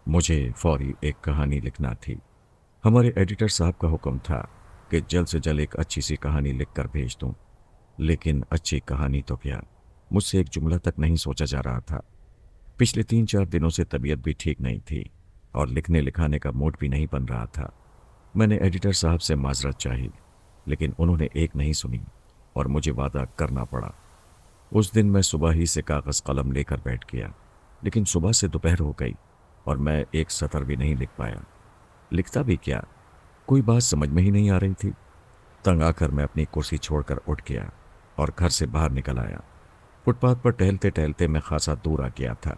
मुझे फौरी एक कहानी लिखना थी। हमारे एडिटर साहब का हुक्म था कि जल्द से जल्द एक अच्छी सी कहानी लिख कर भेज दूं। लेकिन अच्छी कहानी तो क्या, मुझसे एक जुमला तक नहीं सोचा जा रहा था। पिछले 3-4 दिनों से तबीयत भी ठीक नहीं थी और लिखने लिखाने का मूड भी नहीं बन रहा था। मैंने एडिटर साहब से माजरत चाही, लेकिन उन्होंने एक नहीं सुनी और मुझे वादा करना पड़ा। उस दिन मैं सुबह ही से कागज़ कलम लेकर बैठ गया, लेकिन सुबह से दोपहर हो गई और मैं एक सतर भी नहीं लिख पाया। लिखता भी क्या, कोई बात समझ में ही नहीं आ रही थी। तंग आकर मैं अपनी कुर्सी छोड़कर उठ गया और घर से बाहर निकल आया। फुटपाथ पर टहलते टहलते मैं खासा दूर आ गया था,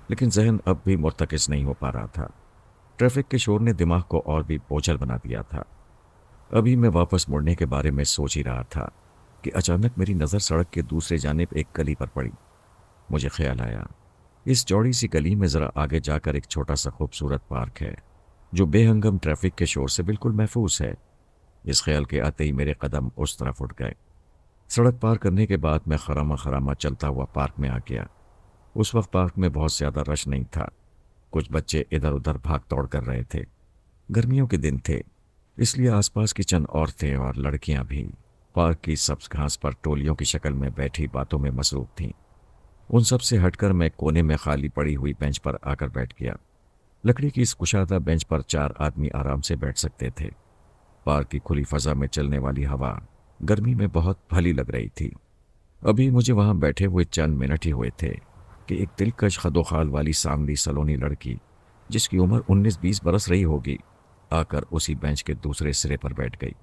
लेकिन जहन अब भी मुर्तकिज नहीं हो पा रहा था। ट्रैफिक के शोर ने दिमाग को और भी बोझल बना दिया था। अभी मैं वापस मुड़ने के बारे में सोच ही रहा था कि अचानक मेरी नज़र सड़क के दूसरे जानिब एक गली पर पड़ी। मुझे ख्याल आया, इस चौड़ी सी गली में ज़रा आगे जाकर एक छोटा सा खूबसूरत पार्क है जो बेहंगम ट्रैफिक के शोर से बिल्कुल महफूज है। इस ख्याल के आते ही मेरे कदम उस तरफ उठ गए। सड़क पार करने के बाद मैं खरामा खरामा चलता हुआ पार्क में आ गया। उस वक्त पार्क में बहुत ज़्यादा रश नहीं था। कुछ बच्चे इधर उधर भाग दौड़ कर रहे थे। गर्मियों के दिन थे, इसलिए आसपास की चंद औरतें और लड़कियां भी पार्क की सब्ज घास पर टोलियों की शक्ल में बैठी बातों में मसरूफ थीं। उन सब से हटकर मैं कोने में खाली पड़ी हुई बेंच पर आकर बैठ गया। लकड़ी की इस कुशादा बेंच पर 4 आदमी आराम से बैठ सकते थे। पार्क की खुली फजा में चलने वाली हवा गर्मी में बहुत भली लग रही थी। अभी मुझे वहां बैठे हुए चंद मिनट ही हुए थे कि एक दिलकश खदोखाल वाली सांवली सलोनी लड़की, जिसकी उम्र 19-20 बरस रही होगी, आकर उसी बेंच के दूसरे सिरे पर बैठ गई।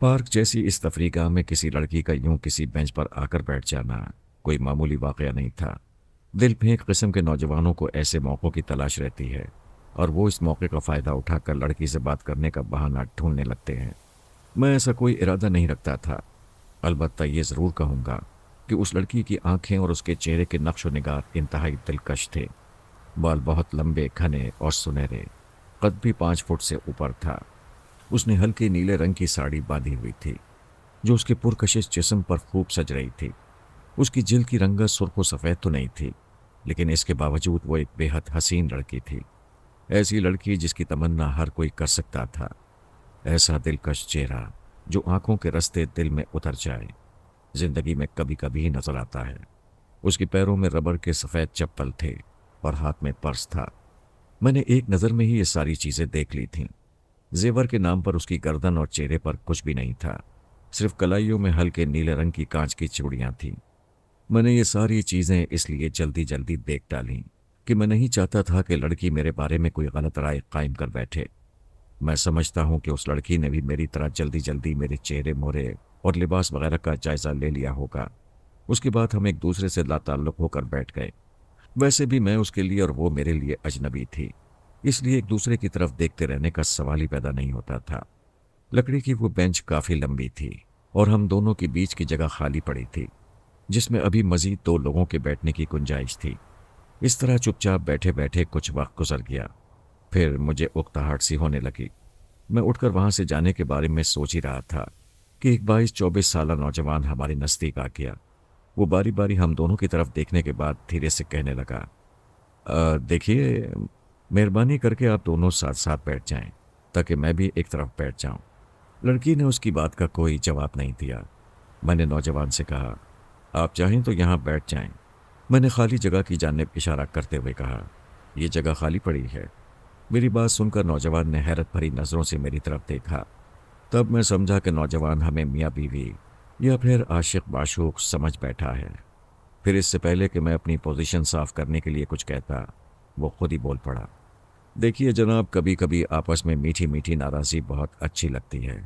पार्क जैसी इस तफरीगाह में किसी लड़की का यूं किसी बेंच पर आकर बैठ जाना कोई मामूली वाकया नहीं था। दिल फेंक किस्म के नौजवानों को ऐसे मौक़ों की तलाश रहती है और वो इस मौके का फ़ायदा उठाकर लड़की से बात करने का बहाना ढूंढने लगते हैं। मैं ऐसा कोई इरादा नहीं रखता था। अलबत्ता ये ज़रूर कहूँगा कि उस लड़की की आंखें और उसके चेहरे के नक्श व निगार इंतहाई दिलकश थे। बाल बहुत लंबे घने और सुनहरे, कद भी 5 फुट से ऊपर था। उसने हल्के नीले रंग की साड़ी बांधी हुई थी जो उसके पुरकशिश जिस्म पर खूब सज रही थी। उसकी जिल्द की रंगत सुर्ख व सफ़ेद तो नहीं थी, लेकिन इसके बावजूद वो एक बेहद हसीन लड़की थी। ऐसी लड़की जिसकी तमन्ना हर कोई कर सकता था। ऐसा दिलकश चेहरा जो आंखों के रास्ते दिल में उतर जाए, जिंदगी में कभी कभी ही नजर आता है। उसके पैरों में रबर के सफ़ेद चप्पल थे और हाथ में पर्स था। मैंने एक नज़र में ही ये सारी चीज़ें देख ली थीं। जेवर के नाम पर उसकी गर्दन और चेहरे पर कुछ भी नहीं था, सिर्फ कलाइयों में हल्के नीले रंग की कांच की चूड़ियाँ थीं। मैंने ये सारी चीज़ें इसलिए जल्दी जल्दी देख डाली कि मैं नहीं चाहता था कि लड़की मेरे बारे में कोई गलत राय कायम कर बैठे। मैं समझता हूँ कि उस लड़की ने भी मेरी तरह जल्दी जल्दी मेरे चेहरे मोहरे और लिबास वगैरह का जायज़ा ले लिया होगा। उसके बाद हम एक दूसरे से लाताल्लुक़ होकर बैठ गए। वैसे भी मैं उसके लिए और वो मेरे लिए अजनबी थी, इसलिए एक दूसरे की तरफ देखते रहने का सवाल ही पैदा नहीं होता था। लकड़ी की वो बेंच काफ़ी लंबी थी और हम दोनों के बीच की जगह खाली पड़ी थी, जिसमें अभी मजीद 2 लोगों के बैठने की गुंजाइश थी। इस तरह चुपचाप बैठे बैठे कुछ वक्त गुजर गया। फिर मुझे उकताहट सी होने लगी। मैं उठकर वहां से जाने के बारे में सोच ही रहा था कि एक 22-24 साल नौजवान हमारे नज़दीक आ गया। वो बारी बारी हम दोनों की तरफ देखने के बाद धीरे से कहने लगा, देखिए, मेहरबानी करके आप दोनों साथ साथ बैठ जाएं ताकि मैं भी एक तरफ बैठ जाऊं। लड़की ने उसकी बात का कोई जवाब नहीं दिया। मैंने नौजवान से कहा, आप चाहें तो यहाँ बैठ जाएं। मैंने खाली जगह की जानिब इशारा करते हुए कहा, यह जगह खाली पड़ी है। मेरी बात सुनकर नौजवान ने हैरत भरी नज़रों से मेरी तरफ देखा। तब मैं समझा कि नौजवान हमें मियाँ बीवी या फिर आशिक माशूक समझ बैठा है। फिर इससे पहले कि मैं अपनी पोजीशन साफ करने के लिए कुछ कहता, वो खुद ही बोल पड़ा, देखिए जनाब, कभी कभी आपस में मीठी मीठी नाराज़ी बहुत अच्छी लगती है,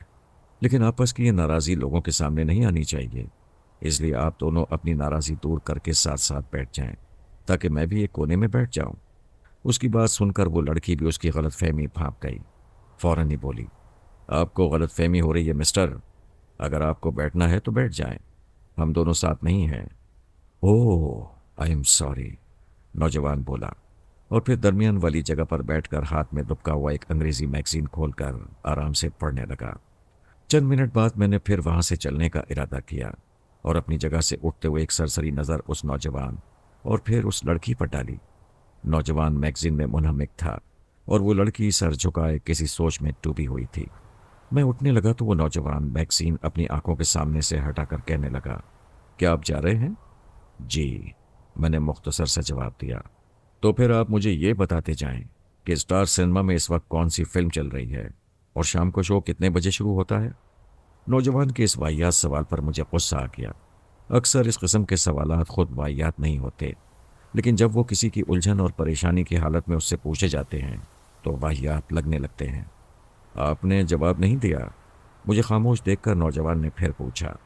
लेकिन आपस की ये नाराज़ी लोगों के सामने नहीं आनी चाहिए। इसलिए आप दोनों अपनी नाराज़ी दूर करके साथ साथ बैठ जाएं ताकि मैं भी एक कोने में बैठ जाऊं। उसकी बात सुनकर वो लड़की भी उसकी गलतफहमी भांप गई। फौरन ही बोली, आपको गलतफहमी हो रही है मिस्टर, अगर आपको बैठना है तो बैठ जाएं, हम दोनों साथ नहीं हैं। ओह, आई एम सॉरी, नौजवान बोला और फिर दरमियान वाली जगह पर बैठकर हाथ में दुबका हुआ एक अंग्रेजी मैगजीन खोलकर आराम से पढ़ने लगा। चंद मिनट बाद मैंने फिर वहां से चलने का इरादा किया और अपनी जगह से उठते हुए एक सरसरी नज़र उस नौजवान और फिर उस लड़की पर डाली। नौजवान मैगजीन में मुनहमिक था और वो लड़की सर झुकाए किसी सोच में डूबी हुई थी। मैं उठने लगा तो वो नौजवान मैगजीन अपनी आंखों के सामने से हटाकर कहने लगा, क्या आप जा रहे हैं? जी, मैंने मुख्तसर सा जवाब दिया। तो फिर आप मुझे ये बताते जाएं कि स्टार सिनेमा में इस वक्त कौन सी फिल्म चल रही है और शाम को शो कितने बजे शुरू होता है? नौजवान के इस वाहियात सवाल पर मुझे गुस्सा आ गया। अक्सर इस किस्म के सवालात खुद वाहियात नहीं होते, लेकिन जब वो किसी की उलझन और परेशानी की हालत में उससे पूछे जाते हैं तो वाहियात लगने लगते हैं। आपने जवाब नहीं दिया। मुझे खामोश देखकर नौजवान ने फिर पूछा।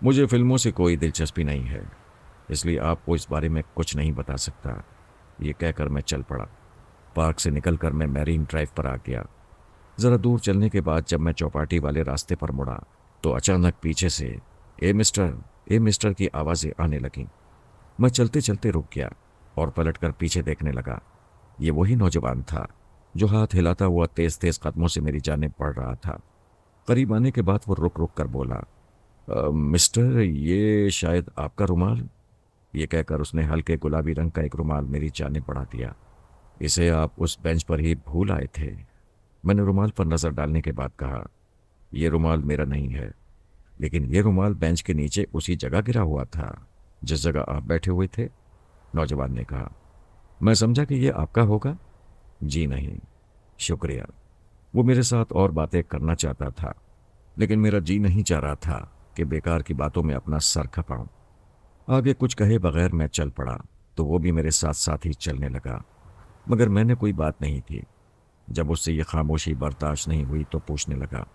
मुझे फिल्मों से कोई दिलचस्पी नहीं है, इसलिए आपको इस बारे में कुछ नहीं बता सकता। ये कहकर मैं चल पड़ा। पार्क से निकलकर मैं मैरीन ड्राइव पर आ गया। ज़रा दूर चलने के बाद जब मैं चौपाटी वाले रास्ते पर मुड़ा तो अचानक पीछे से ए मिस्टर, ए मिस्टर की आवाज़ें आने लगीं। मैं चलते चलते रुक गया और पलटकर पीछे देखने लगा। ये वही नौजवान था जो हाथ हिलाता हुआ तेज तेज कदमों से मेरी जानिब बढ़ रहा था। करीब आने के बाद वो रुक रुक कर बोला, मिस्टर, ये शायद आपका रुमाल। ये कहकर उसने हल्के गुलाबी रंग का एक रुमाल मेरी जानिब बढ़ा दिया। इसे आप उस बेंच पर ही भूल आए थे। मैंने रुमाल पर नज़र डालने के बाद कहा, यह रुमाल मेरा नहीं है, लेकिन यह रुमाल बेंच के नीचे उसी जगह गिरा हुआ था जिस जगह आप बैठे हुए थे। नौजवान ने कहा। मैं समझा कि यह आपका होगा। जी नहीं, शुक्रिया। वो मेरे साथ और बातें करना चाहता था, लेकिन मेरा जी नहीं चाह रहा था कि बेकार की बातों में अपना सर खपाऊं। आगे कुछ कहे बगैर मैं चल पड़ा तो वो भी मेरे साथ साथ ही चलने लगा, मगर मैंने कोई बात नहीं की। जब उससे ये खामोशी बर्दाश्त नहीं हुई तो पूछने लगा,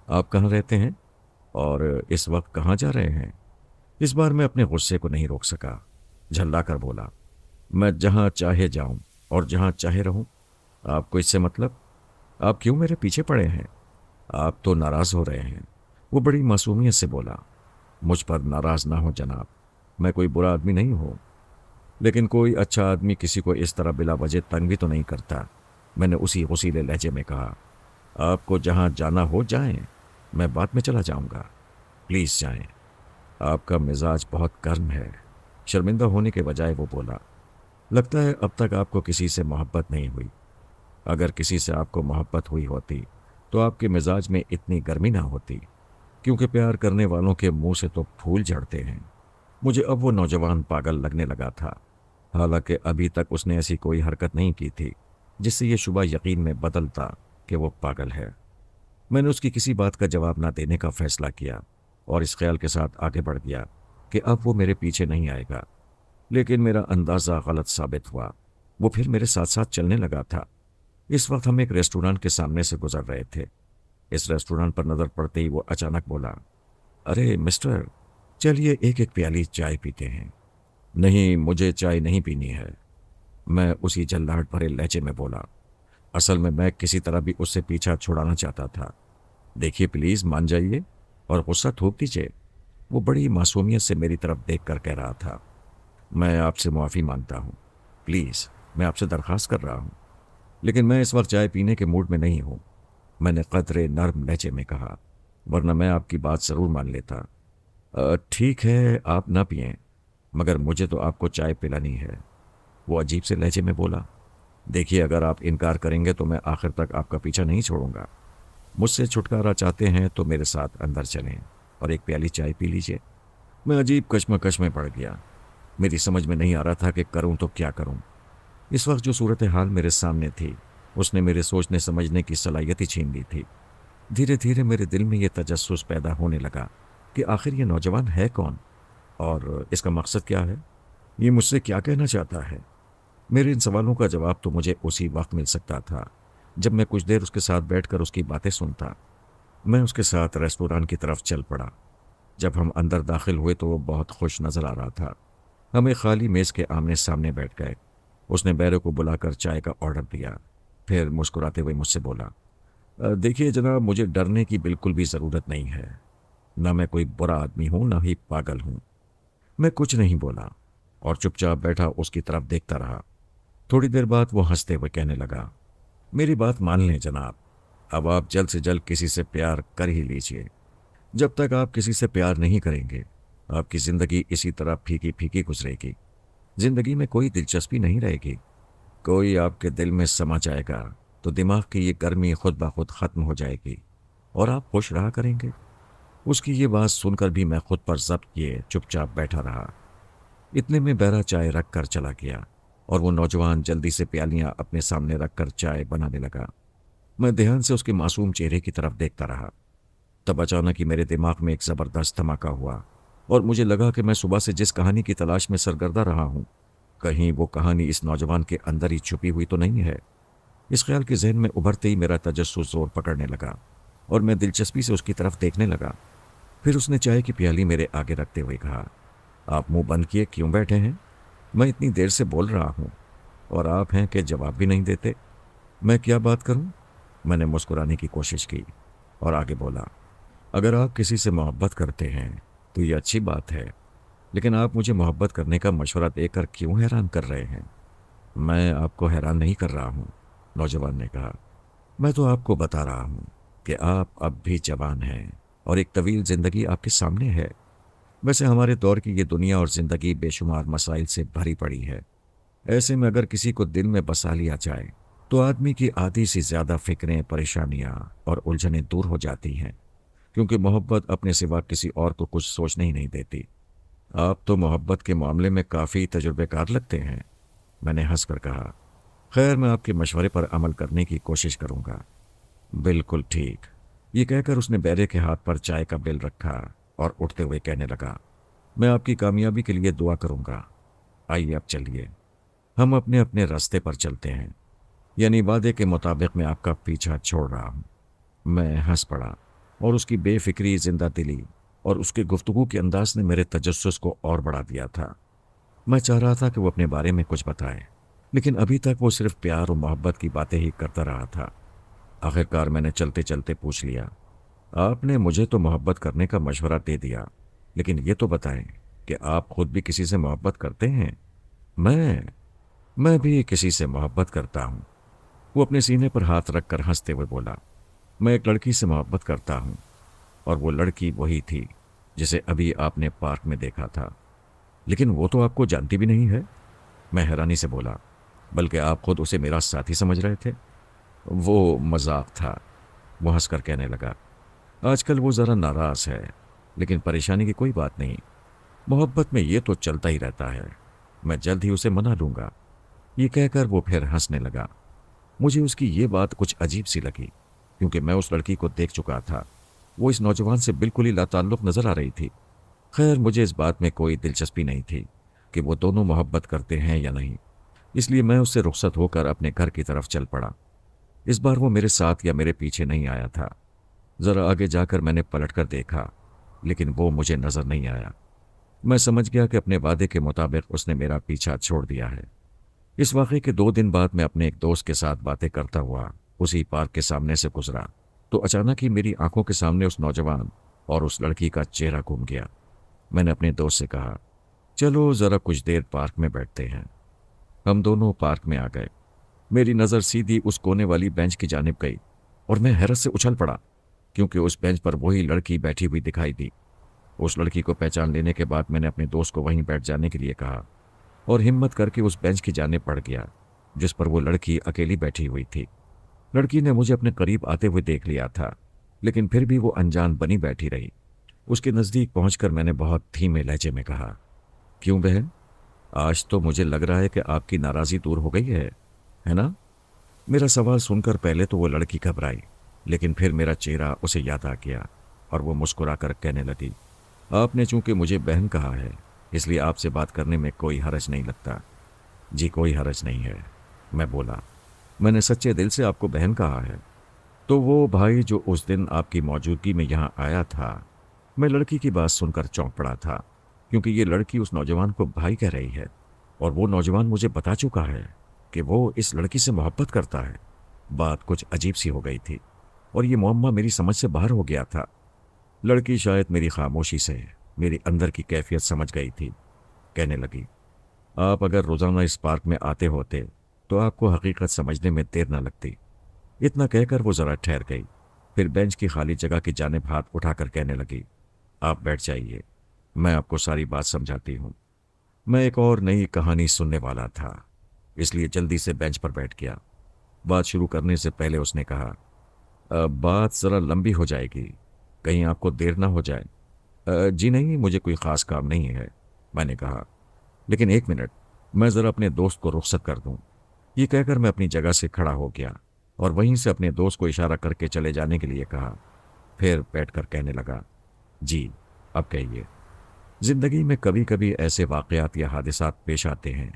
आप कहाँ रहते हैं और इस वक्त कहाँ जा रहे हैं? इस बार मैं अपने गुस्से को नहीं रोक सका। झल्ला कर बोला, मैं जहाँ चाहे जाऊं और जहाँ चाहे रहूं। आपको इससे मतलब? आप क्यों मेरे पीछे पड़े हैं? आप तो नाराज़ हो रहे हैं। वो बड़ी मासूमियत से बोला, मुझ पर नाराज़ ना हो जनाब, मैं कोई बुरा आदमी नहीं हूँ, लेकिन कोई अच्छा आदमी किसी को इस तरह बिला वजह तंग भी तो नहीं करता। मैंने उसी गुस्सीले लहजे में कहा, आपको जहाँ जाना हो जाएं, मैं बाद में चला जाऊँगा। प्लीज़ जाएं। आपका मिजाज बहुत गर्म है। शर्मिंदा होने के बजाय वो बोला, लगता है अब तक आपको किसी से मोहब्बत नहीं हुई। अगर किसी से आपको मोहब्बत हुई होती तो आपके मिजाज में इतनी गर्मी ना होती, क्योंकि प्यार करने वालों के मुंह से तो फूल झड़ते हैं। मुझे अब वो नौजवान पागल लगने लगा था, हालांकि अभी तक उसने ऐसी कोई हरकत नहीं की थी जिससे ये शुबा यकीन में बदलता कि वो पागल है। मैंने उसकी किसी बात का जवाब ना देने का फैसला किया और इस ख्याल के साथ आगे बढ़ गया कि अब वो मेरे पीछे नहीं आएगा। लेकिन मेरा अंदाज़ा गलत साबित हुआ। वो फिर मेरे साथ साथ चलने लगा था। इस वक्त हम एक रेस्टोरेंट के सामने से गुजर रहे थे। इस रेस्टोरेंट पर नज़र पड़ते ही वो अचानक बोला, अरे मिस्टर, चलिए एक एक प्याली चाय पीते हैं। नहीं, मुझे चाय नहीं पीनी है, मैं उसी जल्लाहट भरे लहजे में बोला। असल में मैं किसी तरह भी उससे पीछा छुड़ाना चाहता था। देखिए प्लीज़ मान जाइए और गुस्सा थूक दीजिए। वो बड़ी मासूमियत से मेरी तरफ देख कर कह रहा था, मैं आपसे माफ़ी मांगता हूँ, प्लीज़ मैं आपसे दरख्वास्त कर रहा हूँ, लेकिन मैं इस वक्त चाय पीने के मूड में नहीं हूँ। मैंने कदरे नर्म लहजे में कहा, वरना मैं आपकी बात ज़रूर मान लेता। ठीक है, आप ना पिएं, मगर मुझे तो आपको चाय पिलानी है। वो अजीब से लहजे में बोला, देखिए अगर आप इनकार करेंगे तो मैं आखिर तक आपका पीछा नहीं छोड़ूंगा। मुझसे छुटकारा चाहते हैं तो मेरे साथ अंदर चलें और एक प्याली चाय पी लीजिए। मैं अजीब कश्मकश में पड़ गया। मेरी समझ में नहीं आ रहा था कि करूं तो क्या करूं। इस वक्त जो सूरत हाल मेरे सामने थी उसने मेरे सोचने समझने की सलाहियत ही छीन ली थी। धीरे धीरे मेरे दिल में यह तजस्सुस पैदा होने लगा कि आखिर ये नौजवान है कौन और इसका मकसद क्या है, ये मुझसे क्या कहना चाहता है। मेरे इन सवालों का जवाब तो मुझे उसी वक्त मिल सकता था जब मैं कुछ देर उसके साथ बैठकर उसकी बातें सुनता। मैं उसके साथ रेस्टोरेंट की तरफ चल पड़ा। जब हम अंदर दाखिल हुए तो वो बहुत खुश नजर आ रहा था। हम एक खाली मेज़ के आमने सामने बैठ गए। उसने बैरे को बुलाकर चाय का ऑर्डर दिया, फिर मुस्कुराते हुए मुझसे बोला, देखिए जनाब, मुझे डरने की बिल्कुल भी ज़रूरत नहीं है। ना मैं कोई बुरा आदमी हूँ ना ही पागल हूँ। मैं कुछ नहीं बोला और चुपचाप बैठा उसकी तरफ देखता रहा। थोड़ी देर बाद वो हंसते हुए कहने लगा, मेरी बात मान लें जनाब, अब आप जल्द से जल्द किसी से प्यार कर ही लीजिए। जब तक आप किसी से प्यार नहीं करेंगे आपकी ज़िंदगी इसी तरह फीकी फीकी गुजरेगी। ज़िंदगी में कोई दिलचस्पी नहीं रहेगी। कोई आपके दिल में समा जाएगा तो दिमाग की ये गर्मी खुद ब खुद खत्म हो जाएगी और आप खुश रहा करेंगे। उसकी ये बात सुनकर भी मैं खुद पर जब्त किए चुपचाप बैठा रहा। इतने में बहरा चाय रख कर चला गया और वो नौजवान जल्दी से प्यालियां अपने सामने रखकर चाय बनाने लगा। मैं ध्यान से उसके मासूम चेहरे की तरफ देखता रहा। तब अचानक ही मेरे दिमाग में एक जबरदस्त धमाका हुआ और मुझे लगा कि मैं सुबह से जिस कहानी की तलाश में सरगर्दा रहा हूं, कहीं वो कहानी इस नौजवान के अंदर ही छुपी हुई तो नहीं है। इस ख्याल के जहन में उभरते ही मेरा तजस्सुस जोर पकड़ने लगा और मैं दिलचस्पी से उसकी तरफ देखने लगा। फिर उसने चाय की प्याली मेरे आगे रखते हुए कहा, आप मुंह बंद किए क्यों बैठे हैं? मैं इतनी देर से बोल रहा हूं और आप हैं कि जवाब भी नहीं देते। मैं क्या बात करूं? मैंने मुस्कुराने की कोशिश की और आगे बोला, अगर आप किसी से मोहब्बत करते हैं तो ये अच्छी बात है, लेकिन आप मुझे मोहब्बत करने का मशवरा देकर क्यों हैरान कर रहे हैं? मैं आपको हैरान नहीं कर रहा हूं, नौजवान ने कहा। मैं तो आपको बता रहा हूं कि आप अब भी जवान हैं और एक तवील जिंदगी आपके सामने है। वैसे हमारे दौर की ये दुनिया और जिंदगी बेशुमार मसाइल से भरी पड़ी है। ऐसे में अगर किसी को दिल में बसा लिया जाए तो आदमी की आधी से ज्यादा फिक्रें, परेशानियां और उलझनें दूर हो जाती हैं, क्योंकि मोहब्बत अपने सिवा किसी और को कुछ सोचने ही नहीं देती। आप तो मोहब्बत के मामले में काफ़ी तजुर्बेकार लगते हैं, मैंने हंसकर कहा। खैर, मैं आपके मशवरे पर अमल करने की कोशिश करूंगा। बिल्कुल ठीक, ये कहकर उसने बैरे के हाथ पर चाय का बिल रखा और उठते हुए कहने लगा, मैं आपकी कामयाबी के लिए दुआ करूंगा। आइए अब चलिए, हम अपने अपने रास्ते पर चलते हैं, यानी वादे के मुताबिक मैं आपका पीछा छोड़ रहा हूं। मैं हंस पड़ा और उसकी बेफिक्री, जिंदा दिली और उसके गुफ्तगू के अंदाज ने मेरे तजस्सुस को और बढ़ा दिया था। मैं चाह रहा था कि वो अपने बारे में कुछ बताए, लेकिन अभी तक वो सिर्फ प्यार और मोहब्बत की बातें ही करता रहा था। आखिरकार मैंने चलते चलते पूछ लिया, आपने मुझे तो मोहब्बत करने का मशवरा दे दिया, लेकिन ये तो बताएं कि आप खुद भी किसी से मोहब्बत करते हैं? मैं भी किसी से मोहब्बत करता हूँ। वो अपने सीने पर हाथ रखकर हंसते हुए बोला, मैं एक लड़की से मोहब्बत करता हूँ और वो लड़की वही थी जिसे अभी आपने पार्क में देखा था। लेकिन वो तो आपको जानती भी नहीं है, मैं हैरानी से बोला। बल्कि आप खुद उसे मेरा साथी समझ रहे थे। वो मजाक था, वो हंसकर कहने लगा। आजकल वो ज़रा नाराज़ है, लेकिन परेशानी की कोई बात नहीं। मोहब्बत में ये तो चलता ही रहता है, मैं जल्द ही उसे मना लूँगा। ये कहकर वो फिर हंसने लगा। मुझे उसकी ये बात कुछ अजीब सी लगी, क्योंकि मैं उस लड़की को देख चुका था। वो इस नौजवान से बिल्कुल ही लाताल्लुक़ नज़र आ रही थी। खैर, मुझे इस बात में कोई दिलचस्पी नहीं थी कि वो दोनों मोहब्बत करते हैं या नहीं, इसलिए मैं उससे रुखसत होकर अपने घर की तरफ चल पड़ा। इस बार वो मेरे साथ या मेरे पीछे नहीं आया था। ज़रा आगे जाकर मैंने पलटकर देखा, लेकिन वो मुझे नज़र नहीं आया। मैं समझ गया कि अपने वादे के मुताबिक उसने मेरा पीछा छोड़ दिया है। इस वाक़े के 2 दिन बाद मैं अपने एक दोस्त के साथ बातें करता हुआ उसी पार्क के सामने से गुजरा तो अचानक ही मेरी आंखों के सामने उस नौजवान और उस लड़की का चेहरा घूम गया। मैंने अपने दोस्त से कहा, चलो ज़रा कुछ देर पार्क में बैठते हैं। हम दोनों पार्क में आ गए। मेरी नज़र सीधी उस कोने वाली बेंच की जानिब गई और मैं हैरत से उछल पड़ा, क्योंकि उस बेंच पर वही लड़की बैठी हुई दिखाई दी। उस लड़की को पहचान लेने के बाद मैंने अपने दोस्त को वहीं बैठ जाने के लिए कहा और हिम्मत करके उस बेंच की जानिब बढ़ गया जिस पर वो लड़की अकेली बैठी हुई थी। लड़की ने मुझे अपने करीब आते हुए देख लिया था, लेकिन फिर भी वो अनजान बनी बैठी रही। उसके नज़दीक पहुंचकर मैंने बहुत धीमे लहजे में कहा, क्यों बहन, आज तो मुझे लग रहा है कि आपकी नाराज़ी दूर हो गई है ना? मेरा सवाल सुनकर पहले तो वो लड़की घबराई, लेकिन फिर मेरा चेहरा उसे याद आ गया और वो मुस्कुरा कर कहने लगी, आपने चूंकि मुझे बहन कहा है, इसलिए आपसे बात करने में कोई हर्ज नहीं लगता। जी कोई हर्ज नहीं है, मैं बोला। मैंने सच्चे दिल से आपको बहन कहा है। तो वो भाई जो उस दिन आपकी मौजूदगी में यहाँ आया था, मैं लड़की की बात सुनकर चौंक पड़ा था, क्योंकि ये लड़की उस नौजवान को भाई कह रही है और वो नौजवान मुझे बता चुका है कि वो इस लड़की से मोहब्बत करता है। बात कुछ अजीब सी हो गई थी और ये मुअम्मा मेरी समझ से बाहर हो गया था। लड़की शायद मेरी खामोशी से मेरी अंदर की कैफियत समझ गई थी। कहने लगी, आप अगर रोज़ाना इस पार्क में आते होते तो आपको हकीकत समझने में देर न लगती। इतना कहकर वो ज़रा ठहर गई, फिर बेंच की खाली जगह की जानिब हाथ उठाकर कहने लगी, आप बैठ जाइए, मैं आपको सारी बात समझाती हूँ। मैं एक और नई कहानी सुनने वाला था। इसलिए जल्दी से बेंच पर बैठ गया। बात शुरू करने से पहले उसने कहा, बात ज़रा लंबी हो जाएगी, कहीं आपको देर ना हो जाए। जी नहीं, मुझे कोई ख़ास काम नहीं है, मैंने कहा। लेकिन एक मिनट, मैं ज़रा अपने दोस्त को रुख्सत कर दूं। ये कहकर मैं अपनी जगह से खड़ा हो गया और वहीं से अपने दोस्त को इशारा करके चले जाने के लिए कहा। फिर बैठकर कहने लगा, जी अब कहिए। जिंदगी में कभी कभी ऐसे वाक़यात या हादिसात पेश आते हैं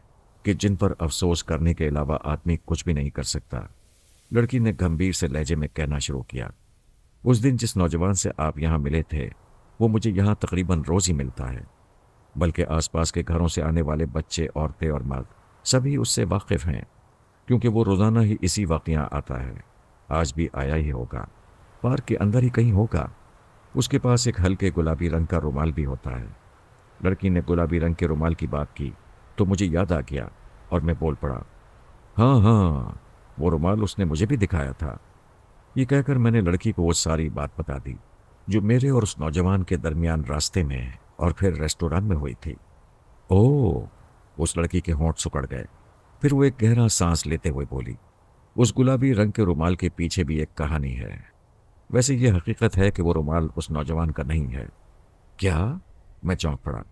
कि जिन पर अफसोस करने के अलावा आदमी कुछ भी नहीं कर सकता। लड़की ने गंभीर से लहजे में कहना शुरू किया, उस दिन जिस नौजवान से आप यहाँ मिले थे वो मुझे यहाँ तकरीबन रोज़ ही मिलता है, बल्कि आसपास के घरों से आने वाले बच्चे, औरतें और मर्द सभी उससे वाकिफ़ हैं, क्योंकि वो रोज़ाना ही इसी वक्त यहाँ आता है। आज भी आया ही होगा, पार्क के अंदर ही कहीं होगा। उसके पास एक हल्के गुलाबी रंग का रुमाल भी होता है। लड़की ने गुलाबी रंग के रुमाल की बात की तो मुझे याद आ गया और मैं बोल पड़ा, हाँ हाँ, वो रुमाल उसने मुझे भी दिखाया था। ये कहकर मैंने लड़की को वो सारी बात बता दी जो मेरे और उस नौजवान के दरमियान रास्ते में और फिर रेस्टोरेंट में हुई थी। ओह, उस लड़की के होंठ सिकुड़ गए। फिर वो एक गहरा सांस लेते हुए बोली, उस गुलाबी रंग के रुमाल के पीछे भी एक कहानी है। वैसे ये हकीकत है कि वो रुमाल उस नौजवान का नहीं है। क्या? मैं चौंक पड़ा।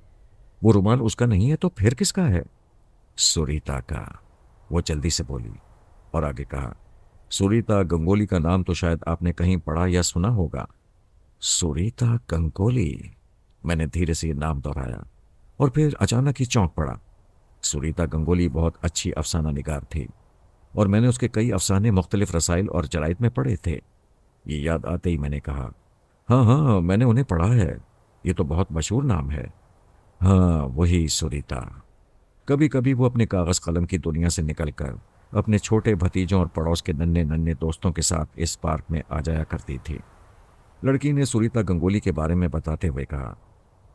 वो रुमाल उसका नहीं है तो फिर किसका है? सुरीता का, वो जल्दी से बोली और आगे कहा, सुरीता गंगोली का नाम तो शायद आपने कहीं पढ़ा या सुना होगा। सुरीता गंगोली, मैंने धीरे से ये नाम दोहराया और फिर अचानक ही चौंक पड़ा। सुरीता गंगोली बहुत अच्छी अफसाना निगार थी और मैंने उसके कई अफसाने मुख्तलिफ रसाइल और जराइद में पढ़े थे। ये याद आते ही मैंने कहा, हाँ हाँ, मैंने उन्हें पढ़ा है, ये तो बहुत मशहूर नाम है। हाँ, वही सुरीता। कभी कभी वो अपने कागज़ कलम की दुनिया से निकलकर अपने छोटे भतीजों और पड़ोस के नन्हे नन्हे दोस्तों के साथ इस पार्क में आ जाया करती थी। लड़की ने सुरीता गंगोली के बारे में बताते हुए कहा,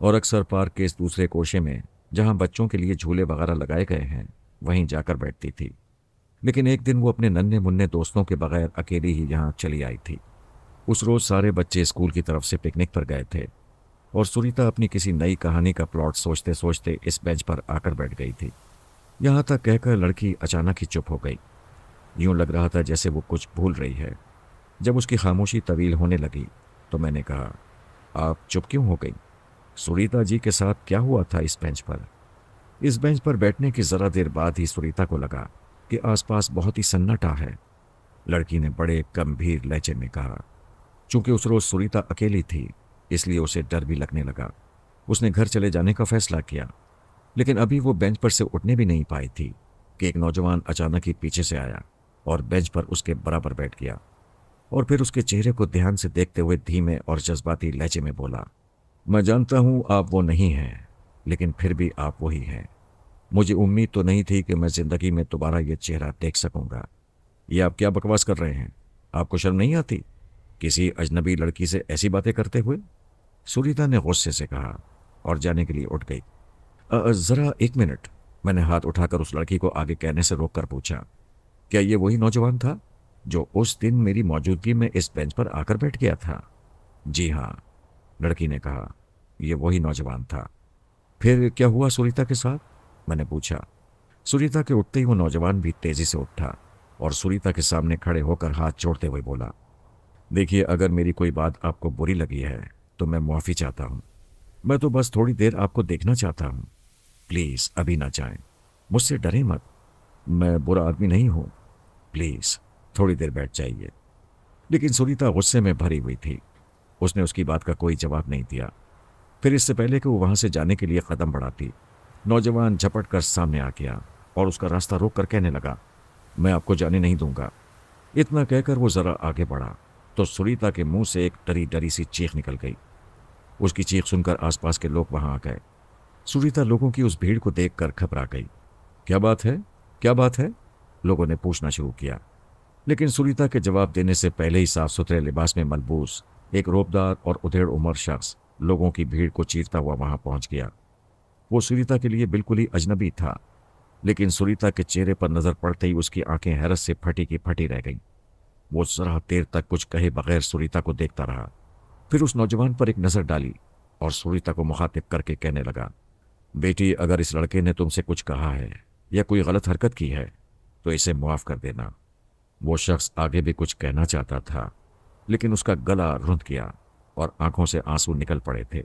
और अक्सर पार्क के इस दूसरे कोशे में जहाँ बच्चों के लिए झूले वगैरह लगाए गए हैं वहीं जाकर बैठती थी। लेकिन एक दिन वो अपने नन्हे मुन्ने दोस्तों के बगैर अकेली ही यहाँ चली आई थी। उस रोज़ सारे बच्चे स्कूल की तरफ से पिकनिक पर गए थे और सुरीता अपनी किसी नई कहानी का प्लॉट सोचते सोचते इस बेंच पर आकर बैठ गई थी। यहाँ तक कहकर लड़की अचानक ही चुप हो गई। यूं लग रहा था जैसे वो कुछ भूल रही है। जब उसकी खामोशी तवील होने लगी तो मैंने कहा, आप चुप क्यों हो गई? सुरीता जी के साथ क्या हुआ था इस बेंच पर? इस बेंच पर बैठने की ज़रा देर बाद ही सुरीता को लगा कि आसपास बहुत ही सन्नाटा है। लड़की ने बड़े गंभीर लहजे में कहा। चूंकि उस रोज़ सुरीता अकेली थी इसलिए उसे डर भी लगने लगा। उसने घर चले जाने का फैसला किया, लेकिन अभी वो बेंच पर से उठने भी नहीं पाई थी कि एक नौजवान अचानक ही पीछे से आया और बेंच पर उसके बराबर बैठ गया और फिर उसके चेहरे को ध्यान से देखते हुए धीमे और जज्बाती लहजे में बोला, मैं जानता हूँ आप वो नहीं हैं, लेकिन फिर भी आप वही हैं। मुझे उम्मीद तो नहीं थी कि मैं ज़िंदगी में दोबारा ये चेहरा देख सकूँगा। ये आप क्या बकवास कर रहे हैं? आपको शर्म नहीं आती किसी अजनबी लड़की से ऐसी बातें करते हुए? सुरीता ने गुस्से से कहा और जाने के लिए उठ गई। ज़रा एक मिनट, मैंने हाथ उठाकर उस लड़की को आगे कहने से रोककर पूछा, क्या ये वही नौजवान था जो उस दिन मेरी मौजूदगी में इस बेंच पर आकर बैठ गया था? जी हाँ, लड़की ने कहा, यह वही नौजवान था। फिर क्या हुआ सुरीता के साथ? मैंने पूछा। सुरीता के उठते ही वो नौजवान भी तेजी से उठा और सुरीता के सामने खड़े होकर हाथ जोड़ते हुए बोला, देखिए, अगर मेरी कोई बात आपको बुरी लगी है तो मैं माफ़ी चाहता हूँ। मैं तो बस थोड़ी देर आपको देखना चाहता हूँ। प्लीज़ अभी ना जाएं, मुझसे डरें मत, मैं बुरा आदमी नहीं हूँ। प्लीज़ थोड़ी देर बैठ जाइए। लेकिन सुरीता गुस्से में भरी हुई थी। उसने उसकी बात का कोई जवाब नहीं दिया। फिर इससे पहले कि वो वहाँ से जाने के लिए कदम बढ़ाती, नौजवान झपट कर सामने आ गया और उसका रास्ता रोक कर कहने लगा, मैं आपको जाने नहीं दूंगा। इतना कहकर वो ज़रा आगे बढ़ा तो सुरीता के मुंह से एक डरी डरी सी चीख निकल गई। उसकी चीख सुनकर आसपास के लोग वहां आ गए। सुरीता लोगों की उस भीड़ को देखकर घबरा गई। क्या बात है, क्या बात है? लोगों ने पूछना शुरू किया, लेकिन सुरीता के जवाब देने से पहले ही साफ सुथरे लिबास में मलबूस एक रोबदार और उधेड़ उम्र शख्स लोगों की भीड़ को चीरता हुआ वहां पहुंच गया। वो सुरीता के लिए बिल्कुल ही अजनबी था, लेकिन सुरीता के चेहरे पर नजर पड़ते ही उसकी आंखें हैरत से फटी की फटी रह गईं। वो जरा देर तक कुछ कहे बगैर सुरीता को देखता रहा, फिर उस नौजवान पर एक नज़र डाली और सुरीता को मुखातिब करके कहने लगा, बेटी, अगर इस लड़के ने तुमसे कुछ कहा है या कोई गलत हरकत की है तो इसे मुआफ कर देना। वो शख्स आगे भी कुछ कहना चाहता था, लेकिन उसका गला रुंध गया और आंखों से आंसू निकल पड़े थे।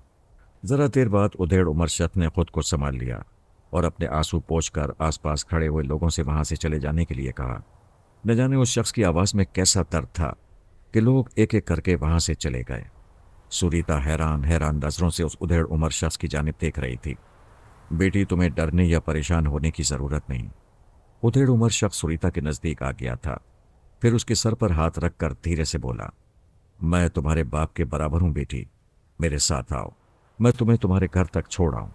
जरा देर बाद उधेड़ उमर शख्स ने खुद को संभाल लिया और अपने आंसू पोंछकर आसपास खड़े हुए लोगों से वहां से चले जाने के लिए कहा। न जाने उस शख्स की आवाज में कैसा दर्द था कि लोग एक एक करके वहां से चले गए। सुरीता हैरान हैरान नजरों से उस उधेड़ उमर शख्स की जानिब देख रही थी। बेटी, तुम्हें डरने या परेशान होने की जरूरत नहीं। उधेड़ उमर शख्स सुरीता के नजदीक आ गया था। फिर उसके सर पर हाथ रखकर धीरे से बोला, मैं तुम्हारे बाप के बराबर हूं बेटी, मेरे साथ आओ, मैं तुम्हें तुम्हारे घर तक छोड़ आऊं।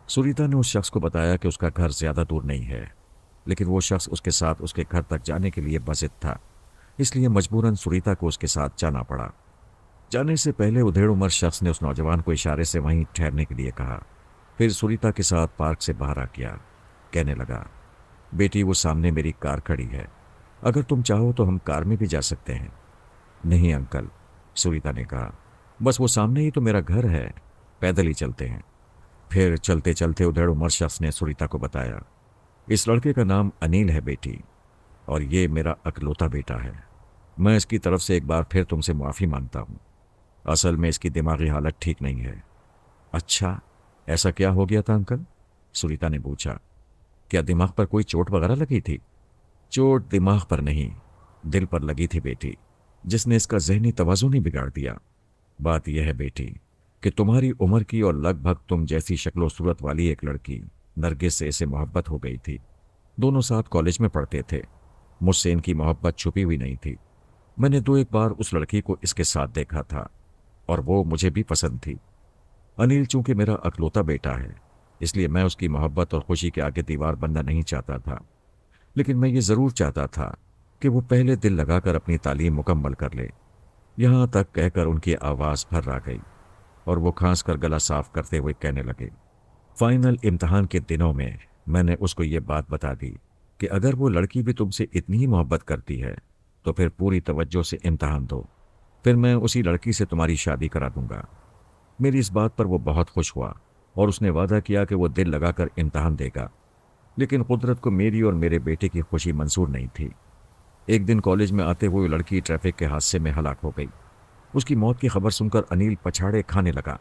सुरीता ने उस शख्स को बताया कि उसका घर ज्यादा दूर नहीं है, लेकिन वो शख्स उसके साथ उसके घर तक जाने के लिए बजिद था, इसलिए मजबूरन सुरीता को उसके साथ जाना पड़ा। जाने से पहले उधेड़ उमर शख्स ने उस नौजवान को इशारे से वहीं ठहरने के लिए कहा। फिर सुरीता के साथ पार्क से बाहर आ गया। कहने लगा, बेटी, वो सामने मेरी कार खड़ी है, अगर तुम चाहो तो हम कार में भी जा सकते हैं। नहीं अंकल, सुरीता ने कहा, बस वो सामने ही तो मेरा घर है, पैदल ही चलते हैं। फिर चलते चलते उधेड़ उमर शख्स ने सुरीता को बताया, इस लड़के का नाम अनिल है बेटी, और ये मेरा अकलौता बेटा है। मैं इसकी तरफ से एक बार फिर तुमसे माफ़ी मांगता हूँ। असल में इसकी दिमागी हालत ठीक नहीं है। अच्छा, ऐसा क्या हो गया था अंकल? सुरीता ने पूछा। क्या दिमाग पर कोई चोट वगैरह लगी थी? चोट दिमाग पर नहीं, दिल पर लगी थी बेटी, जिसने इसका जहनी तवाज़ुन ही बिगाड़ दिया। बात यह है बेटी कि तुम्हारी उम्र की और लगभग तुम जैसी शक्लो सूरत वाली एक लड़की नरगिस से इसे मोहब्बत हो गई थी। दोनों साथ कॉलेज में पढ़ते थे। मुझसे इनकी मोहब्बत छुपी हुई नहीं थी। मैंने दो एक बार उस लड़की को इसके साथ देखा था और वो मुझे भी पसंद थी। अनिल चूंकि मेरा अकलौता बेटा है, इसलिए मैं उसकी मोहब्बत और खुशी के आगे दीवार बनना नहीं चाहता था, लेकिन मैं ये ज़रूर चाहता था कि वो पहले दिल लगाकर अपनी तालीम मुकम्मल कर ले। यहाँ तक कहकर उनकी आवाज़ भर आ गई और वो खांस कर गला साफ करते हुए कहने लगे, फाइनल इम्तहान के दिनों में मैंने उसको ये बात बता दी कि अगर वो लड़की भी तुमसे इतनी ही मोहब्बत करती है तो फिर पूरी तवज्जो से इम्तहान दो, फिर मैं उसी लड़की से तुम्हारी शादी करा दूंगा। मेरी इस बात पर वो बहुत खुश हुआ और उसने वादा किया कि वो दिल लगाकर इम्तहान देगा। लेकिन कुदरत को मेरी और मेरे बेटे की खुशी मंजूर नहीं थी। एक दिन कॉलेज में आते हुए लड़की ट्रैफिक के हादसे में हलाक हो गई। उसकी मौत की खबर सुनकर अनिल पछाड़े खाने लगा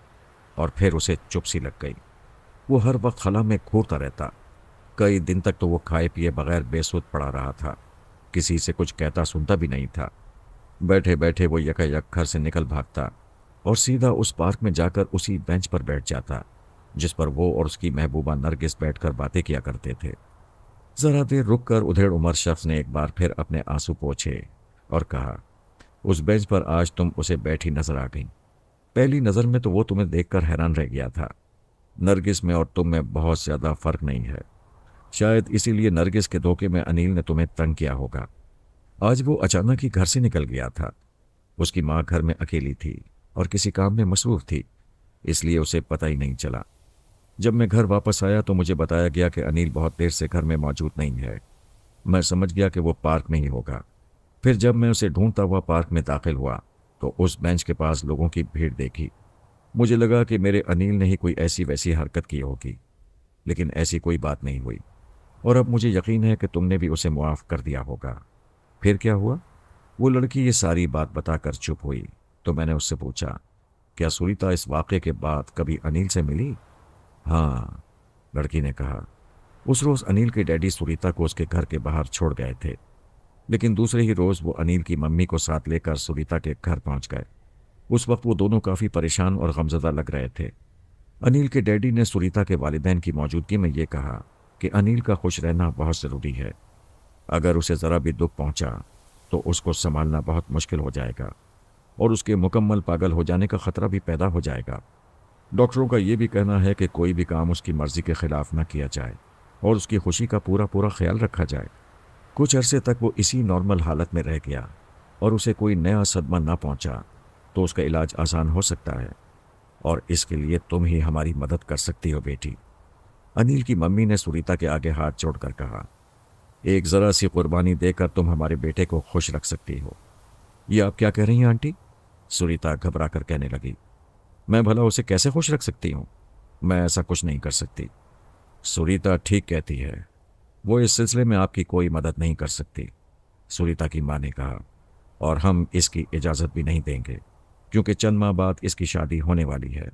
और फिर उसे चुप सी लग गई। वो हर वक्त खला में घूरता रहता। कई दिन तक तो वो खाए पिए बगैर बेसुध पड़ा रहा था, किसी से कुछ कहता सुनता भी नहीं था। बैठे बैठे वो यकायक घर से निकल भागता और सीधा उस पार्क में जाकर उसी बेंच पर बैठ जाता जिस पर वो और उसकी महबूबा नरगिस बैठकर बातें किया करते थे। जरा देर रुककर उधेड़ उमर शख्स ने एक बार फिर अपने आंसू पोंछे और कहा, उस बेंच पर आज तुम उसे बैठी नजर आ गई। पहली नजर में तो वो तुम्हें देखकर हैरान रह गया था। नरगिस में और तुम में बहुत ज्यादा फर्क नहीं है। शायद इसीलिए नरगिस के धोखे में अनिल ने तुम्हें तंग किया होगा। आज वो अचानक ही घर से निकल गया था। उसकी माँ घर में अकेली थी और किसी काम में मसरूफ थी, इसलिए उसे पता ही नहीं चला। जब मैं घर वापस आया तो मुझे बताया गया कि अनिल बहुत देर से घर में मौजूद नहीं है। मैं समझ गया कि वो पार्क में ही होगा। फिर जब मैं उसे ढूंढता हुआ पार्क में दाखिल हुआ तो उस बेंच के पास लोगों की भीड़ देखी। मुझे लगा कि मेरे अनिल ने ही कोई ऐसी वैसी हरकत की होगी, लेकिन ऐसी कोई बात नहीं हुई और अब मुझे यकीन है कि तुमने भी उसे मुआफ़ कर दिया होगा। फिर क्या हुआ? वो लड़की ये सारी बात बताकर चुप हुई तो मैंने उससे पूछा, क्या सुरीता इस वाक़े के बाद कभी अनिल से मिली? हाँ, लड़की ने कहा। उस रोज़ अनिल के डैडी सुरीता को उसके घर के बाहर छोड़ गए थे, लेकिन दूसरे ही रोज़ वो अनिल की मम्मी को साथ लेकर सुरीता के घर पहुंच गए। उस वक्त वो दोनों काफ़ी परेशान और गमज़दा लग रहे थे। अनिल के डैडी ने सुरीता के वालिदैन की मौजूदगी में ये कहा कि अनिल का खुश रहना बहुत ज़रूरी है। अगर उसे ज़रा भी दुख पहुंचा तो उसको संभालना बहुत मुश्किल हो जाएगा और उसके मुकम्मल पागल हो जाने का ख़तरा भी पैदा हो जाएगा। डॉक्टरों का ये भी कहना है कि कोई भी काम उसकी मर्ज़ी के ख़िलाफ़ न किया जाए और उसकी खुशी का पूरा पूरा ख्याल रखा जाए। कुछ अरसे तक वो इसी नॉर्मल हालत में रह गया और उसे कोई नया सदमा ना पहुंचा तो उसका इलाज आसान हो सकता है और इसके लिए तुम ही हमारी मदद कर सकती हो बेटी। अनिल की मम्मी ने सुरीता के आगे हाथ जोड़कर कहा, एक ज़रा सी कुर्बानी देकर तुम हमारे बेटे को खुश रख सकती हो। ये आप क्या कह रही हैं आंटी? सुरीता घबरा कर कहने लगी, मैं भला उसे कैसे खुश रख सकती हूँ? मैं ऐसा कुछ नहीं कर सकती। सुरीता ठीक कहती है, वो इस सिलसिले में आपकी कोई मदद नहीं कर सकती, सुनीता की माँ ने कहा, और हम इसकी इजाज़त भी नहीं देंगे क्योंकि चंद माह बाद इसकी शादी होने वाली है।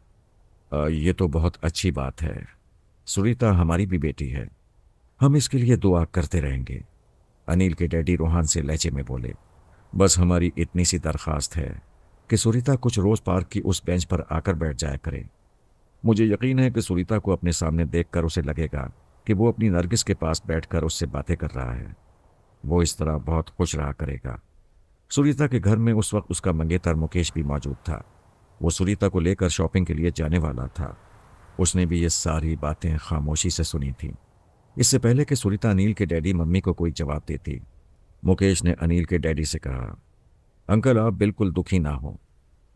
ये तो बहुत अच्छी बात है। सुनीता हमारी भी बेटी है, हम इसके लिए दुआ करते रहेंगे। अनिल के डैडी रोहान से लहजे में बोले, बस हमारी इतनी सी दरख्वास्त है कि सुनीता कुछ रोज़ पार्क की उस बेंच पर आकर बैठ जाया करे। मुझे यकीन है कि सुनीता को अपने सामने देखकर उसे लगेगा कि वो अपनी नरगिस के पास बैठकर उससे बातें कर रहा है। वो इस तरह बहुत खुश रहा करेगा। सुनीता के घर में उस वक्त उसका मंगेतर मुकेश भी मौजूद था। वो सुनीता को लेकर शॉपिंग के लिए जाने वाला था। उसने भी ये सारी बातें खामोशी से सुनी थीं। इससे पहले कि सुनीता अनिल के डैडी मम्मी को कोई जवाब देती, मुकेश ने अनिल के डैडी से कहा, अंकल आप बिल्कुल दुखी ना हो,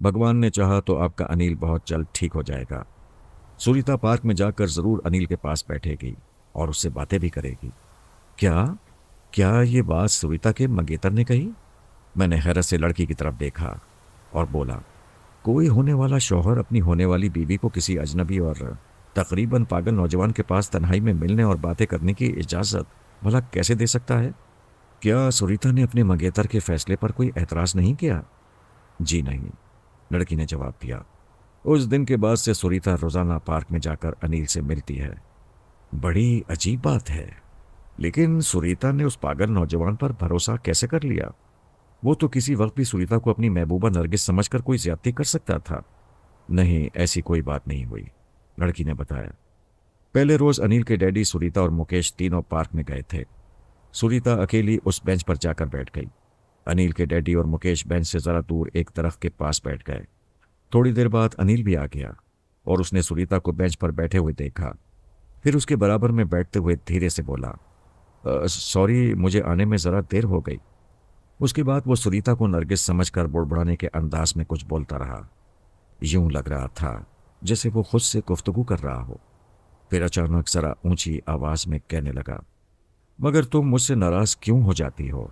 भगवान ने चाहा तो आपका अनिल बहुत जल्द ठीक हो जाएगा। सुनीता पार्क में जाकर जरूर अनिल के पास बैठेगी और उससे बातें भी करेगी। क्या क्या ये बात सुनीता के मंगेतर ने कही? मैंने हैरत से लड़की की तरफ देखा और बोला, कोई होने वाला शौहर अपनी होने वाली बीवी को किसी अजनबी और तकरीबन पागल नौजवान के पास तन्हाई में मिलने और बातें करने की इजाज़त भला कैसे दे सकता है? क्या सुनीता ने अपने मंगेतर के फैसले पर कोई एतराज़ नहीं किया? जी नहीं, लड़की ने जवाब दिया। उस दिन के बाद से सुनीता रोज़ाना पार्क में जाकर अनिल से मिलती है। बड़ी अजीब बात है, लेकिन सुनीता ने उस पागल नौजवान पर भरोसा कैसे कर लिया? वो तो किसी वक्त भी सुनीता को अपनी महबूबा नरगिस समझकर कोई ज्यादती कर सकता था। नहीं, ऐसी कोई बात नहीं हुई, लड़की ने बताया। पहले रोज अनिल के डैडी, सुनीता और मुकेश तीनों पार्क में गए थे। सुनीता अकेली उस बेंच पर जाकर बैठ गई। अनिल के डैडी और मुकेश बेंच से जरा दूर एक दरख्त के पास बैठ गए। थोड़ी देर बाद अनिल भी आ गया और उसने सुनीता को बेंच पर बैठे हुए देखा। फिर उसके बराबर में बैठते हुए धीरे से बोला, सॉरी, मुझे आने में जरा देर हो गई। उसके बाद वो सुनीता को नरगिस समझकर बुड़बुड़ाने के अंदाज में कुछ बोलता रहा। यूं लग रहा था जैसे वो खुद से गुफ्तगू कर रहा हो। फिर अचानक जरा ऊंची आवाज में कहने लगा, मगर तुम मुझसे नाराज क्यों हो जाती हो?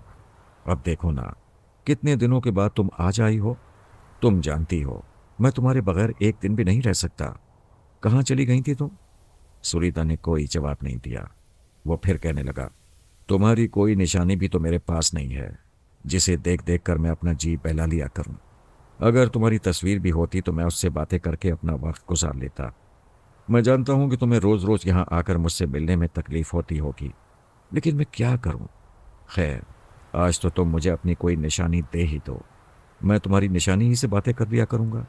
अब देखो ना, कितने दिनों के बाद तुम आज आई हो। तुम जानती हो मैं तुम्हारे बगैर एक दिन भी नहीं रह सकता। कहाँ चली गई थी तुम? सुनीता ने कोई जवाब नहीं दिया। वो फिर कहने लगा, तुम्हारी कोई निशानी भी तो मेरे पास नहीं है जिसे देख देख कर मैं अपना जी बहला लिया करूं। अगर तुम्हारी तस्वीर भी होती तो मैं उससे बातें करके अपना वक्त गुजार लेता। मैं जानता हूं कि तुम्हें रोज रोज यहां आकर मुझसे मिलने में तकलीफ होती होगी, लेकिन मैं क्या करूं। खैर, आज तो तुम मुझे अपनी कोई निशानी दे ही दो, मैं तुम्हारी निशानी ही से बातें कर लिया करूंगा।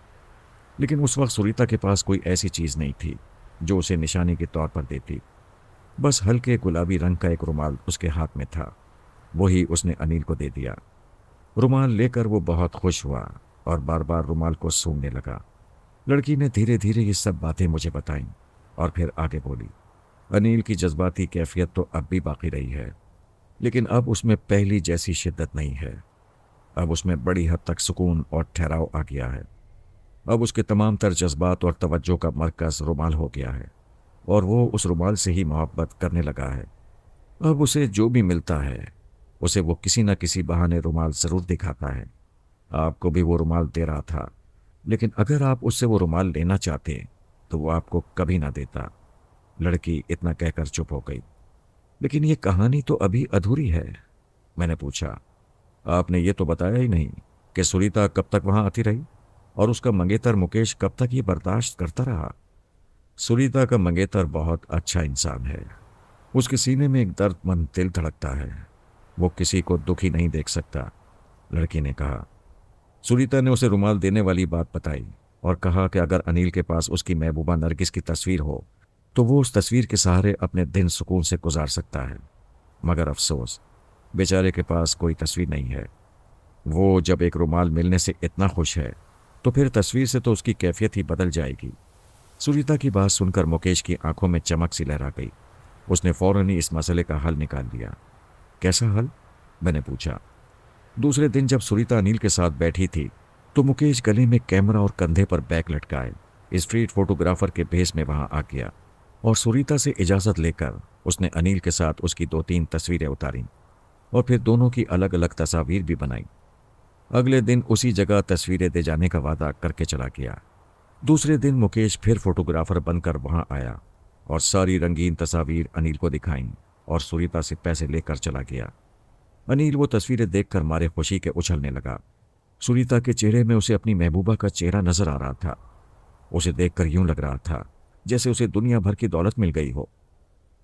लेकिन उस वक्त सुनीता के पास कोई ऐसी चीज नहीं थी जो उसे निशानी के तौर पर देती। बस हल्के गुलाबी रंग का एक रुमाल उसके हाथ में था। वही उसने अनिल को दे दिया। रुमाल लेकर वो बहुत खुश हुआ और बार बार रुमाल को सूंघने लगा। लड़की ने धीरे धीरे ये सब बातें मुझे बताईं और फिर आगे बोली, अनिल की जज्बाती कैफियत तो अब भी बाकी रही है, लेकिन अब उसमें पहली जैसी शिद्दत नहीं है। अब उसमें बड़ी हद तक सुकून और ठहराव आ गया है। अब उसके तमाम तर जज्बात और तवज्जो का मरकज़ रुमाल हो गया है और वो उस रुमाल से ही मोहब्बत करने लगा है। अब उसे जो भी मिलता है उसे वो किसी न किसी बहाने रुमाल ज़रूर दिखाता है। आपको भी वो रुमाल दे रहा था, लेकिन अगर आप उससे वो रुमाल लेना चाहते तो वो आपको कभी ना देता। लड़की इतना कहकर चुप हो गई। लेकिन ये कहानी तो अभी अधूरी है, मैंने पूछा। आपने ये तो बताया ही नहीं कि सुनीता कब तक वहां आती रही और उसका मंगेतर मुकेश कब तक ये बर्दाश्त करता रहा। सुनीता का मंगेतर बहुत अच्छा इंसान है। उसके सीने में एक दर्दमंद दिल धड़कता है। वो किसी को दुखी नहीं देख सकता, लड़की ने कहा। सुनीता ने उसे रुमाल देने वाली बात बताई और कहा कि अगर अनिल के पास उसकी महबूबा नरगिस की तस्वीर हो तो वो उस तस्वीर के सहारे अपने दिन सुकून से गुजार सकता है। मगर अफसोस, बेचारे के पास कोई तस्वीर नहीं है। वो जब एक रुमाल मिलने से इतना खुश है तो फिर तस्वीर से तो उसकी कैफियत ही बदल जाएगी। सुनीता की बात सुनकर मुकेश की आंखों में चमक सी लहरा गई। उसने फौरन ही इस मसले का हल निकाल लिया। कैसा हल? मैंने पूछा। दूसरे दिन जब सुनीता अनिल के साथ बैठी थी तो मुकेश गले में कैमरा और कंधे पर बैग लटकाए स्ट्रीट फोटोग्राफर के भेस में वहां आ गया और सुनीता से इजाज़त लेकर उसने अनिल के साथ उसकी 2-3 तस्वीरें उतारी और फिर दोनों की अलग अलग तस्वीर भी बनाई। अगले दिन उसी जगह तस्वीरें दे जाने का वादा करके चला गया। दूसरे दिन मुकेश फिर फोटोग्राफर बनकर वहां आया और सारी रंगीन तस्वीर अनिल को दिखाईं और सुरीता से पैसे लेकर चला गया। अनिल वो तस्वीरें देखकर मारे खुशी के उछलने लगा। सुरीता के चेहरे में उसे अपनी महबूबा का चेहरा नजर आ रहा था। उसे देखकर यूं लग रहा था जैसे उसे दुनिया भर की दौलत मिल गई हो।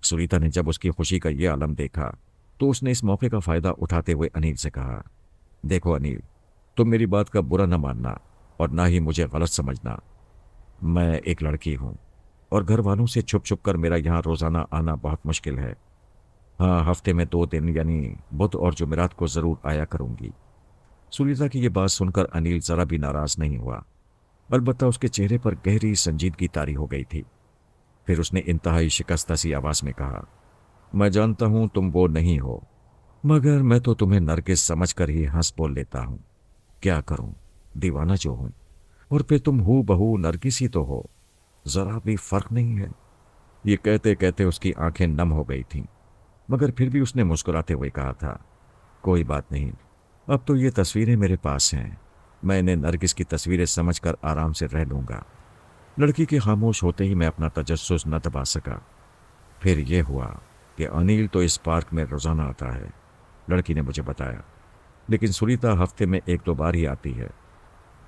सुरीता ने जब उसकी खुशी का यह आलम देखा तो उसने इस मौके का फायदा उठाते हुए अनिल से कहा, देखो अनिल, तुम मेरी बात का बुरा न मानना और ना ही मुझे गलत समझना। मैं एक लड़की हूं और घर वालों से छुप छुप कर मेरा यहाँ रोजाना आना बहुत मुश्किल है। हाँ, हफ्ते में 2 दिन यानी बुध और जुमेरात को जरूर आया करूंगी। सुनीता की यह बात सुनकर अनिल जरा भी नाराज नहीं हुआ, अलबत्ता उसके चेहरे पर गहरी संजीदगी तारी हो गई थी। फिर उसने इंतहाई शिकस्ता सी आवाज में कहा, मैं जानता हूं तुम वो नहीं हो, मगर मैं तो तुम्हें नरगिस समझकर ही हंस बोल लेता हूं। क्या करूं, दीवाना जो हूं, और फिर तुम हू बहू नरगिस ही तो हो, जरा भी फर्क नहीं है। ये कहते कहते उसकी आंखें नम हो गई थीं, मगर फिर भी उसने मुस्कुराते हुए कहा था, कोई बात नहीं, अब तो ये तस्वीरें मेरे पास हैं, मैं इन्हें नरगिस की तस्वीरें समझकर आराम से रह लूंगा। लड़की के खामोश होते ही मैं अपना तजस्सुस न दबा सका। फिर यह हुआ कि अनिल तो इस पार्क में रोजाना आता है, लड़की ने मुझे बताया, लेकिन सुनीता हफ्ते में 1-2 बार ही आती है।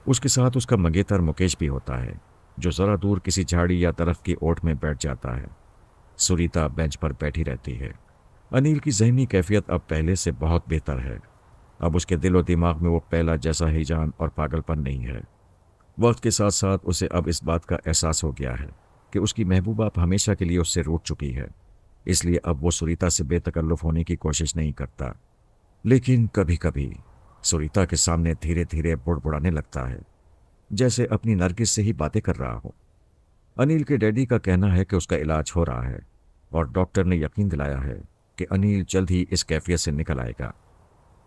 उसके साथ उसका मंगेतर मुकेश भी होता है, जो जरा दूर किसी झाड़ी या तरफ की ओट में बैठ जाता है। सुनीता बेंच पर बैठी रहती है। अनिल की जहनी कैफियत अब पहले से बहुत बेहतर है। अब उसके दिलो दिमाग में वो पहला जैसा हिजान और पागलपन नहीं है। वक्त के साथ साथ उसे अब इस बात का एहसास हो गया है कि उसकी महबूबा हमेशा के लिए उससे रूठ चुकी है, इसलिए अब वो सुनीता से बेतकल्लुफ होने की कोशिश नहीं करता। लेकिन कभी कभी सुनीता के सामने धीरे धीरे बुड़बुड़ाने लगता है, जैसे अपनी नरगिस से ही बातें कर रहा हो। अनिल के डैडी का कहना है कि उसका इलाज हो रहा है और डॉक्टर ने यकीन दिलाया है कि अनिल जल्द ही इस कैफियत से निकल आएगा।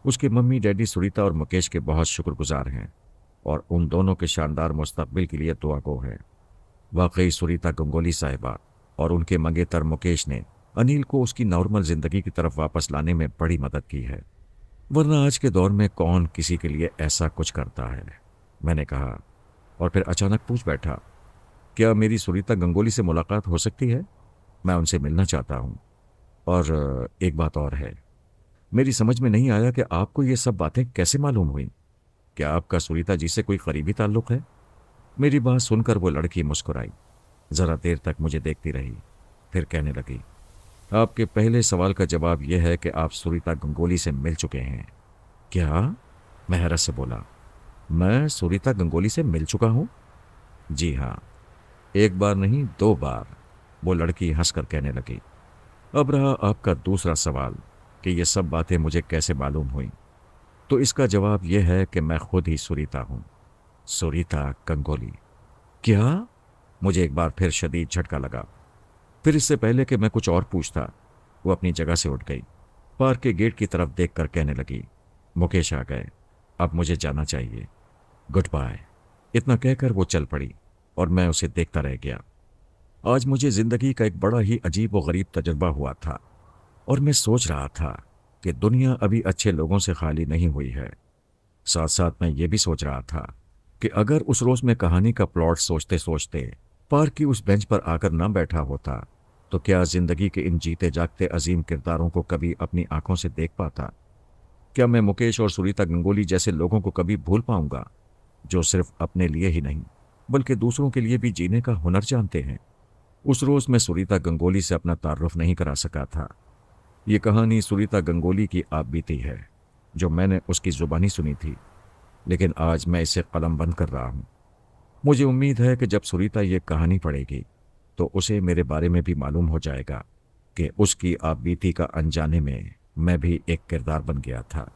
उसके मम्मी डैडी सुनीता और मुकेश के बहुत शुक्रगुजार हैं और उन दोनों के शानदार मुस्तकबिल के लिए दुआ गो हैं। वाकई सुनीता गंगोली साहिबा और उनके मंगेतर मुकेश ने अनिल को उसकी नॉर्मल जिंदगी की तरफ वापस लाने में बड़ी मदद की है, वरना आज के दौर में कौन किसी के लिए ऐसा कुछ करता है। मैंने कहा और फिर अचानक पूछ बैठा, क्या मेरी सुनीता गंगोली से मुलाकात हो सकती है? मैं उनसे मिलना चाहता हूँ। और एक बात और है, मेरी समझ में नहीं आया कि आपको ये सब बातें कैसे मालूम हुई। क्या आपका सुनीता जी से कोई करीबी ताल्लुक है? मेरी बात सुनकर वो लड़की मुस्कुराई, जरा देर तक मुझे देखती रही, फिर कहने लगी, आपके पहले सवाल का जवाब यह है कि आप सुनीता गंगोली से मिल चुके हैं। क्या? मैं हैरत से बोला, मैं सुनीता गंगोली से मिल चुका हूं? जी हाँ, 1 बार नहीं 2 बार, वो लड़की हंसकर कहने लगी। अब रहा आपका दूसरा सवाल कि ये सब बातें मुझे कैसे मालूम हुई, तो इसका जवाब यह है कि मैं खुद ही सुनीता हूं, सुनीता गंगोली। क्या? मुझे एक बार फिर शदीद झटका लगा। फिर इससे पहले कि मैं कुछ और पूछता, वो अपनी जगह से उठ गई, पार्क के गेट की तरफ देखकर कहने लगी, मुकेश आ गए, अब मुझे जाना चाहिए, गुड बाय। इतना कहकर वो चल पड़ी और मैं उसे देखता रह गया। आज मुझे जिंदगी का एक बड़ा ही अजीब व गरीब तजुर्बा हुआ था और मैं सोच रहा था कि दुनिया अभी अच्छे लोगों से खाली नहीं हुई है। साथ साथ मैं ये भी सोच रहा था कि अगर उस रोज मैं कहानी का प्लॉट सोचते सोचते पार्क की उस बेंच पर आकर ना बैठा होता, तो क्या जिंदगी के इन जीते जागते अजीम किरदारों को कभी अपनी आंखों से देख पाता? क्या मैं मुकेश और सुनीता गंगोली जैसे लोगों को कभी भूल पाऊंगा, जो सिर्फ अपने लिए ही नहीं बल्कि दूसरों के लिए भी जीने का हुनर जानते हैं? उस रोज मैं सुनीता गंगोली से अपना तारुफ नहीं करा सका था। ये कहानी सुनीता गंगोली की आप बीती है, जो मैंने उसकी जुबानी सुनी थी, लेकिन आज मैं इसे कलम बंद कर रहा हूं। मुझे उम्मीद है कि जब सुनीता ये कहानी पढ़ेगी तो उसे मेरे बारे में भी मालूम हो जाएगा कि उसकी आप बीती का अनजाने में मैं भी एक किरदार बन गया था।